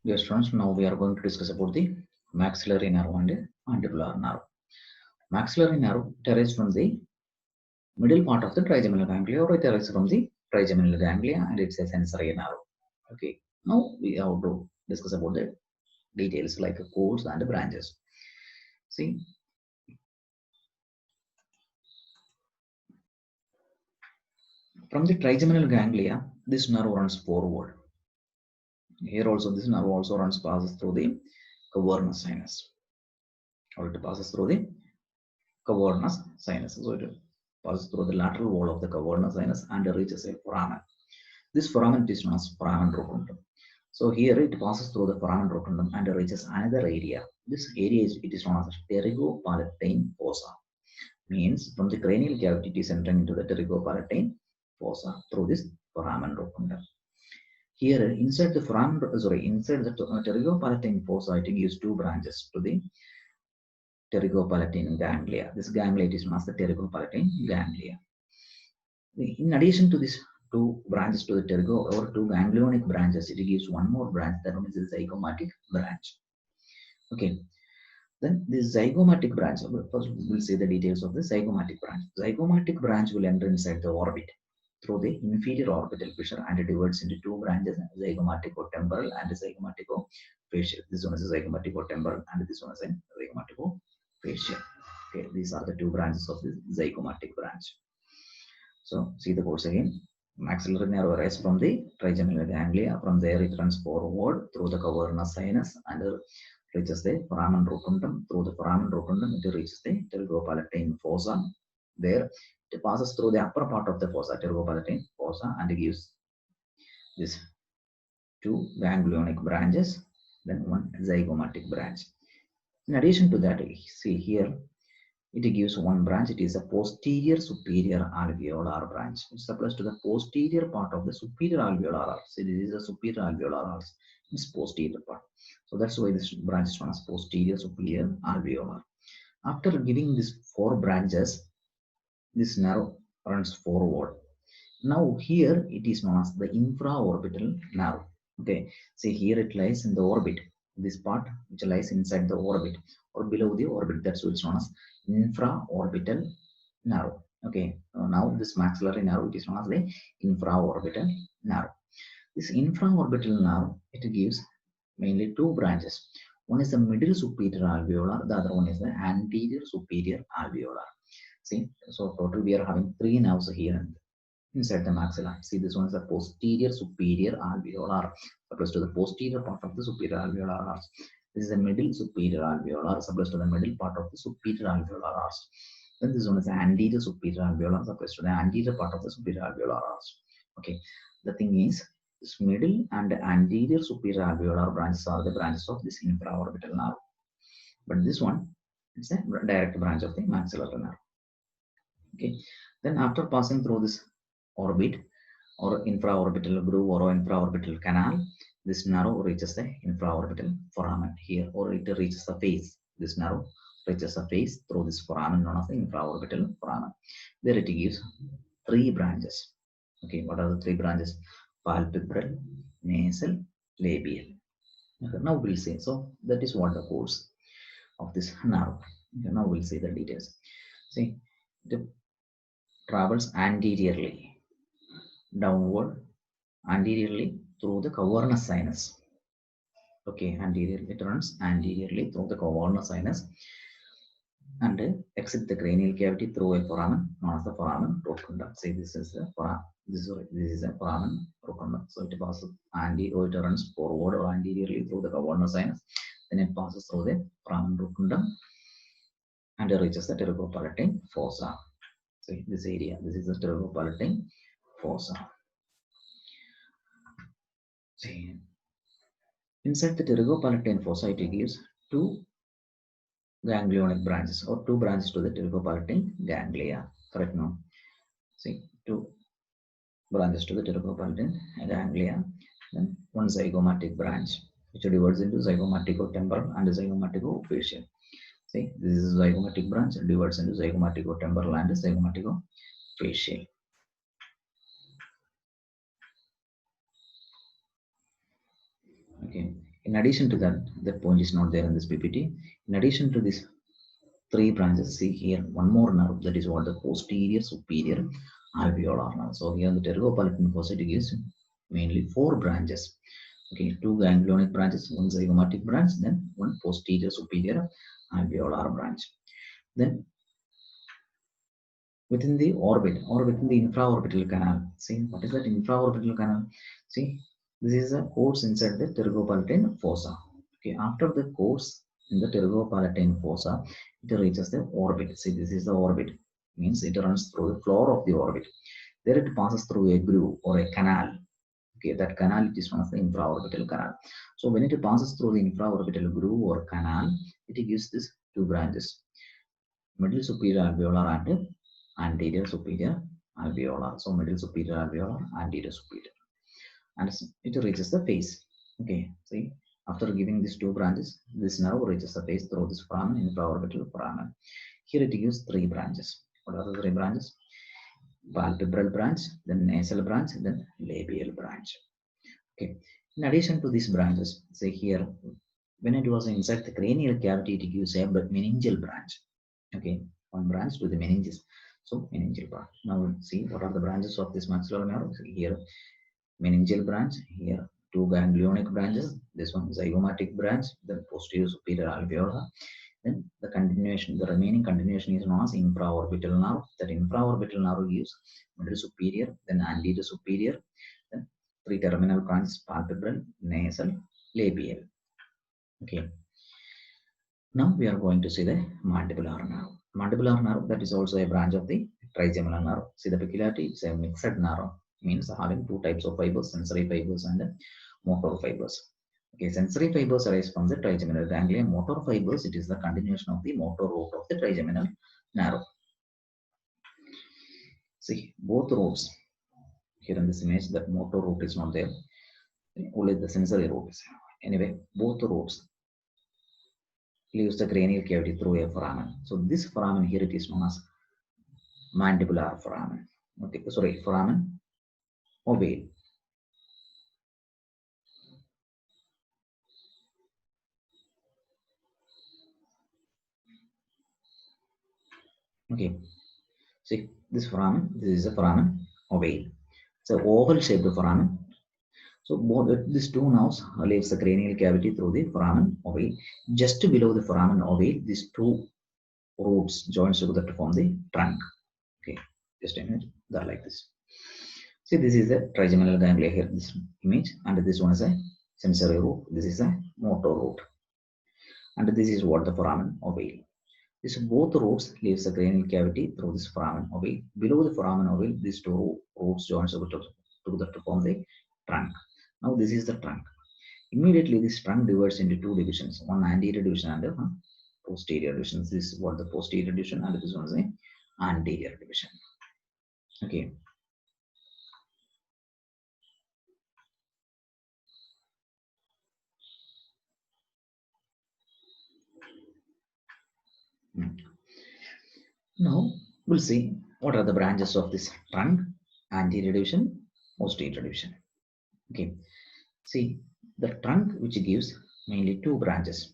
Dear students, now we are going to discuss about the maxillary nerve and mandibular nerve. Maxillary nerve arises from the middle part of the trigeminal ganglia, or it arises from the trigeminal ganglia, and it's a sensory nerve. Okay, now we have to discuss about the details like codes and branches. See, from the trigeminal ganglia, this nerve runs forward. Here also, this nerve also passes through the cavernous sinus, or it passes through the cavernous sinus. So it passes through the lateral wall of the cavernous sinus and reaches a foramen. This foramen is known as foramen rotundum. So here it passes through the foramen rotundum and reaches another area. This area is known as pterygopalatine fossa. Means from the cranial cavity it is entering into the pterygopalatine fossa through this foramen rotundum. Here inside the inside the pterygopalatine fossa, it gives two branches to the pterygopalatine ganglia. This ganglia is known as the pterygopalatine ganglia. In addition to these two branches to the pterygo or two ganglionic branches, it gives one more branch, that one is the zygomatic branch. Okay, then this zygomatic branch, first we'll see the details of the zygomatic branch. Zygomatic branch will enter inside the orbit through the inferior orbital fissure and it divides into two branches, zygomatico-temporal and zygomatico-facial. This one is zygomatico-temporal and this one is zygomatico-facial. Okay, these are the two branches of the zygomatic branch. So see the course again. Maxillary nerve arises from the trigeminal ganglia. From there it runs forward through the cavernous sinus and reaches the foramen rotundum. Through the foramen rotundum it reaches the pterygopalatine fossa. There it passes through the upper part of the fossa, pterygopalatine fossa, and gives this two ganglionic branches, then one zygomatic branch. In addition to that, see here, it gives one branch. It is a posterior superior alveolar branch. It supplies to the posterior part of the superior alveolar arch. So this is a superior alveolar arch. It's posterior part. So that's why this branch is known as posterior superior alveolar. After giving these four branches, this nerve runs forward. Now here it is known as the infraorbital nerve. Okay, see here it lies in the orbit. This part which lies inside the orbit or below the orbit, that's what it's known as infraorbital nerve. Okay, now this maxillary nerve, it is known as the infraorbital nerve. This infraorbital nerve, it gives mainly two branches. One is the middle superior alveolar, the other one is the anterior superior alveolar. See, so total we are having three nerves here inside the maxilla. See, this one is the posterior superior alveolar, supposed to the posterior part of the superior alveolar arch. This is the middle superior alveolar, supposed to the middle part of the superior alveolar arch. Then this one is the anterior superior alveolar, supposed to the anterior part of the superior alveolar arch. Okay, the thing is, this middle and anterior superior alveolar branches are the branches of this infraorbital nerve. But this one is a direct branch of the maxillary nerve. Okay, then after passing through this orbit or infraorbital groove or infraorbital canal, this nerve reaches the infraorbital foramen here, or it reaches the face. This nerve reaches the face through this foramen known as the infraorbital foramen. There it gives three branches. Okay, what are the three branches? Palpebral, nasal, labial. Okay, now we'll see. So that is what the course of this nerve. Okay, now we'll see the details. See, it travels anteriorly, downward, anteriorly through the cavernous sinus. Okay, anteriorly, it runs anteriorly through the cavernous sinus and exit the cranial cavity through a foramen known as the foramen rotundum. See, this is a foramen. This is a foramen rotundum. So it passes or it runs forward or anteriorly through the cavernous sinus. Then it passes through the foramen rotundum and it reaches the pterygopalatine fossa. See this area. This is the pterygopalatine fossa. See, inside the pterygopalatine fossa, it gives two ganglionic branches or two branches to the pterygopalatine ganglia. Correct now? See, two branches to the pterygopalatine ganglia. Then one zygomatic branch which divides into zygomatico-temporal and zygomatico-facial. See, this is zygomatic branch divides into zygomatico-temporal and zygomatico-facial. Okay. In addition to that, that point is not there in this PPT. In addition to this three branches, see here one more nerve, that is what the posterior superior alveolar nerve. So here the pterygopalatine fossa gives mainly four branches. Okay, two ganglionic branches, one zygomatic branch, then one posterior superior alveolar branch. Then within the orbit or within the infraorbital canal, see what is that infraorbital canal? See, this is a course inside the pterygopalatine fossa. Okay, after the course in the pterygopalatine fossa, it reaches the orbit. See, this is the orbit, means it runs through the floor of the orbit. There it passes through a groove or a canal. Okay, that canal is known as the infraorbital canal. So when it passes through the infraorbital groove or canal, it gives these two branches, middle superior alveolar and anterior superior alveolar. So middle superior alveolar, anterior superior, and it reaches the face. Okay, see, after giving these two branches, this nerve reaches the face through this foramen, infraorbital foramen. Here it gives three branches. What are the three branches? Palpebral branch, then nasal branch, then labial branch. Okay. In addition to these branches, say here, when it was inside the cranial cavity, it gives a meningeal branch. Okay, one branch to the meninges. So meningeal branch. Now see what are the branches of this maxillary nerve. Here, meningeal branch. Here, two ganglionic branches. This one zygomatic branch. Then posterior superior alveolar. Then the continuation, the remaining continuation is known as infraorbital nerve. That infraorbital nerve gives middle superior, then anterior superior, then three terminal branches: palpebral, nasal, labial. Okay. Now we are going to see the mandibular nerve. Mandibular nerve, that is also a branch of the trigeminal nerve. See the peculiarity, it's a mixed nerve, means having two types of fibers, sensory fibers and motor fibers. Okay, sensory fibers arise from the trigeminal ganglia. Motor fibers, it is the continuation of the motor root of the trigeminal nerve. See, both roots, here in this image, that motor root is not there, only the sensory root is. Anyway, both roots leaves the cranial cavity through a foramen. So this foramen here, it is known as mandibular foramen. Okay, sorry, foramen ovale. Okay, see this foramen, this is a foramen ovale. It's an oval shaped foramen. So both these two nerves leaves the cranial cavity through the foramen ovale. Just below the foramen ovale, these two roots join together to form the trunk. Okay, just a minute, they're like this. See, this is the trigeminal ganglia here, this image, and this one is a sensory root. This is a motor root, and this is what the foramen ovale. These both roots leaves the cranial cavity through this foramen ovale. Below the foramen ovale, these two roots join together to form the trunk. Now this is the trunk. Immediately this trunk divides into two divisions, one anterior division and posterior division. This is what the posterior division, and this one is the anterior division. Okay. Now we'll see what are the branches of this trunk: anterior division, posterior division. Okay. See the trunk, which gives mainly two branches: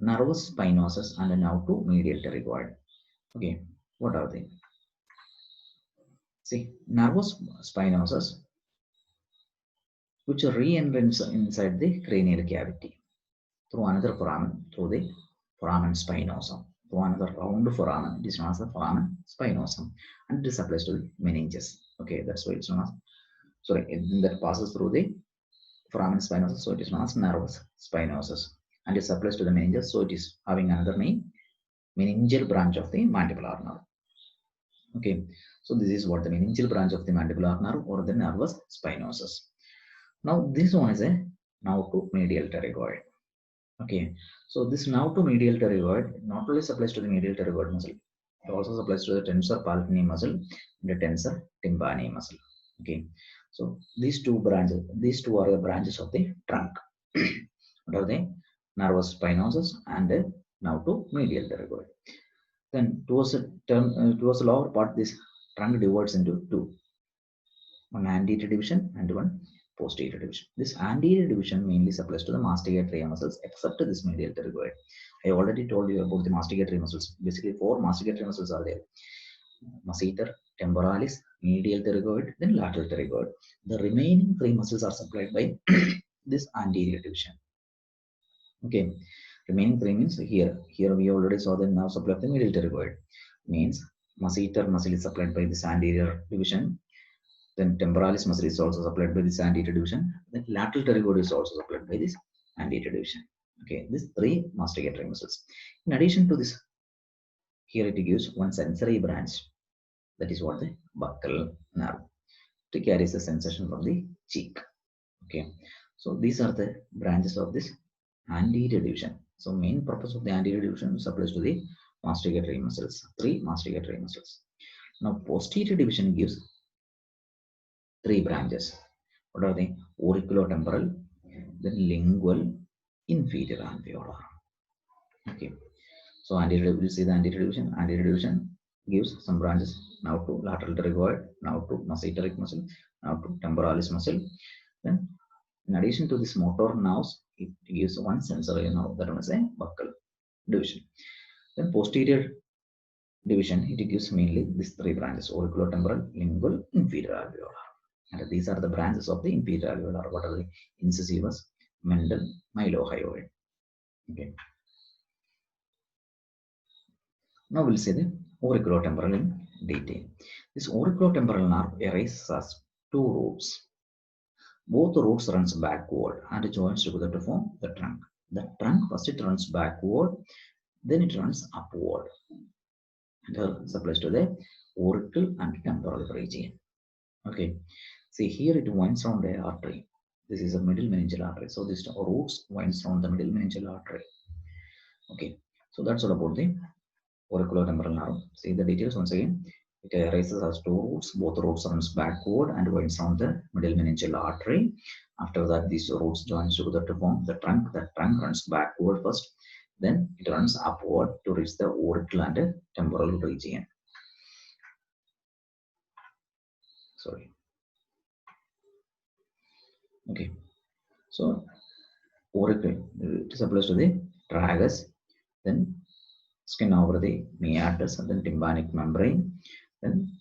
nervus spinosus and now to medial pterygoid. Okay, what are they? See, nervus spinosus, which re-enters inside the cranial cavity through another foramen, through the foramen spinosum, through another round foramen. It is known as the foramen spinosum, and it supplies to the meninges. Okay, that's why it's known as, sorry, that passes through the foramen spinosus, so it is known as nervus spinosus, and it supplies to the meninges, so it is having another name, meningeal branch of the mandibular nerve. Okay, so this is what the meningeal branch of the mandibular nerve or the nervus spinosus. Now this one is a now to medial pterygoid. Okay, so this now to medial pterygoid not only supplies to the medial pterygoid muscle, it also supplies to the tensor palpebral muscle and the tensor tympani muscle. Okay, so these two branches, these two are the branches of the trunk. What are they? Nervus spinosus and now to medial pterygoid. Then towards the lower part, this trunk divides into two: one anterior division and one posterior division. This anterior division mainly supplies to the masticatory muscles except this medial pterygoid. I already told you about the masticatory muscles. Basically, 4 masticatory muscles are there: masseter, temporalis, medial pterygoid, then lateral pterygoid. The remaining 3 muscles are supplied by this anterior division. Okay, remaining 3 means here we already saw the nerve supply of the medial pterygoid. Means masseter muscle is supplied by this anterior division. Then temporalis muscle is also supplied by this anterior division. Then lateral pterygoid is also supplied by this anterior division. Okay, these 3 masticatory muscles. In addition to this, here it gives one sensory branch. That is what the buccal nerve. It carries the sensation from the cheek. Okay, so these are the branches of this anterior division. So main purpose of the anterior division supplies to the masticatory muscles. 3 masticatory muscles. Now posterior division gives 3 branches. What are they? Auriculotemporal, then lingual, inferior alveolar. Okay. So anterior, we'll see the anterior division. Anterior division gives some branches now to lateral pterygoid, now to masseteric muscle, now to temporalis muscle. Then in addition to this motor nerves, it gives one sensory nerve, that one is a buccal division. Then posterior division, it gives mainly these 3 branches: auriculotemporal, lingual, inferior alveolar. And these are the branches of the inferior alveolar. What are the? Incisivus, mental, mylohyoid. Okay. Now we'll see the auriculotemporal in detail. This auriculotemporal nerve arises as 2 roots. Both roots runs backward and joins together to form the trunk. The trunk first it runs backward, then it runs upward. And supplies to the auricle and temporal region. Okay. See here it winds around the artery. This is a middle meningeal artery. So this roots winds around the middle meningeal artery. Okay. So that's all about the auriculotemporal nerve. See the details once again. It arises as 2 roots. Both roots runs backward and winds around the middle meningeal artery. After that, these roots join together to form the trunk. The trunk runs backward first. Then it runs upward to reach the auricle and temporal region. Sorry. Okay. So auricle, it supplies to the tragus, then skin over the meatus, and then tympanic membrane, then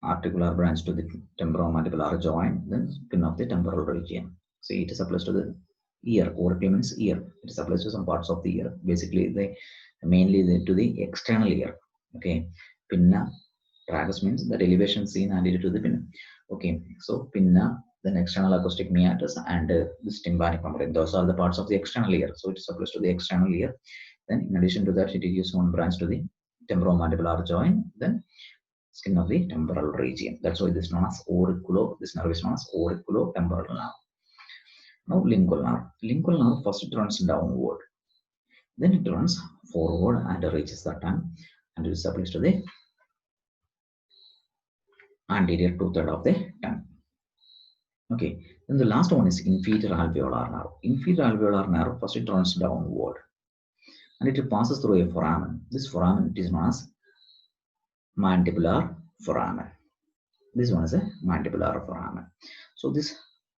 articular branch to the temporomandibular joint, then skin of the temporal region. See, it supplies to the ear. Auricle means ear. It supplies to some parts of the ear. Basically, mainly to the external ear. Okay. Pinna, tragus means the elevation seen anterior to the pinna. Okay. So pinna, then external acoustic meatus, and this tympanic membrane. Those are the parts of the external ear. So it supplies to the external ear. Then in addition to that, it gives one branch to the temporomandibular joint. Then skin of the temporal region. That's why this is known as this nerve is known as auriculotemporal nerve. Now lingual nerve. Lingual nerve first it runs downward. Then it runs forward and reaches the tongue, and it supplies to the anterior 2/3 of the tongue. Okay, then the last one is inferior alveolar nerve. Inferior alveolar nerve first it runs downward and it passes through a foramen. This foramen is known as mandibular foramen. This one is a mandibular foramen. So this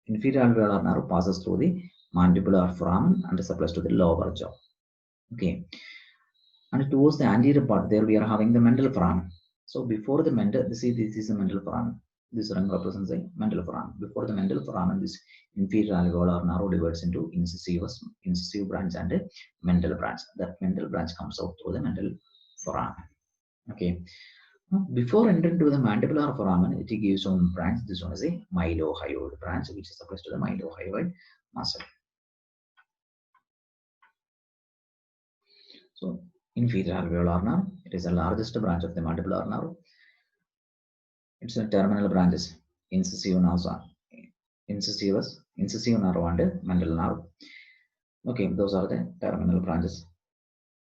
inferior alveolar nerve passes through the mandibular foramen and supplies to the lower jaw. Okay, and towards the anterior part, there we are having the mental foramen. So before the mental, this is the mental foramen. This ring represents the mental foramen. Before the mental foramen, this inferior alveolar nerve divides into incisive branch and mental branch. That mental branch comes out through the mental foramen. Okay. Now, before entering to the mandibular foramen, it gives one branch. This one is a mylohyoid branch, which is supposed to the mylohyoid muscle. So inferior alveolar nerve, it is the largest branch of the mandibular nerve. It's a terminal branches, incisive nerves, incisive nerve and mental nerve. Okay, those are the terminal branches.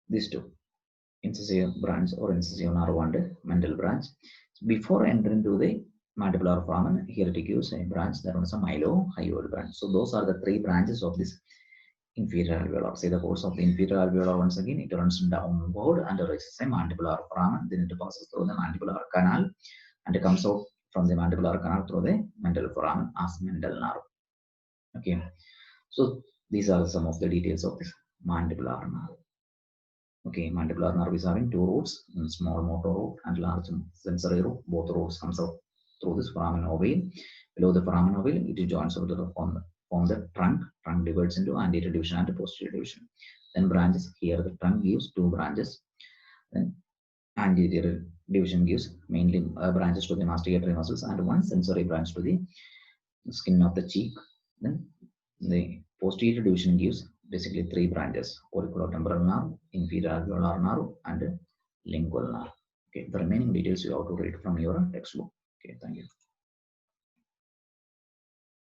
These two, incisive branch or incisive nerve and mental branch. So before entering to the mandibular foramen, here it gives a branch that is a mylohyoid branch. So those are the 3 branches of this inferior alveolar. See the course of the inferior alveolar once again, it runs downward and reaches a mandibular foramen. Then it passes through the mandibular canal and it comes out from the mandibular canal through the mental foramen as mental nerve. Okay, so these are some of the details of this mandibular nerve. Okay, mandibular nerve is having two roots, small motor root and large sensory root. Both roots comes out through this foramen ovale. Below the foramen ovale, it joins over the form the trunk. Trunk divides into anterior division and posterior division. Then branches. Here the trunk gives two branches. Then anterior division gives mainly branches to the masticatory muscles and one sensory branch to the skin of the cheek. Then the posterior division gives basically three branches: auriculotemporal nerve, inferior alveolar nerve, and lingual nerve. Okay, the remaining details you have to read from your textbook. Okay, thank you.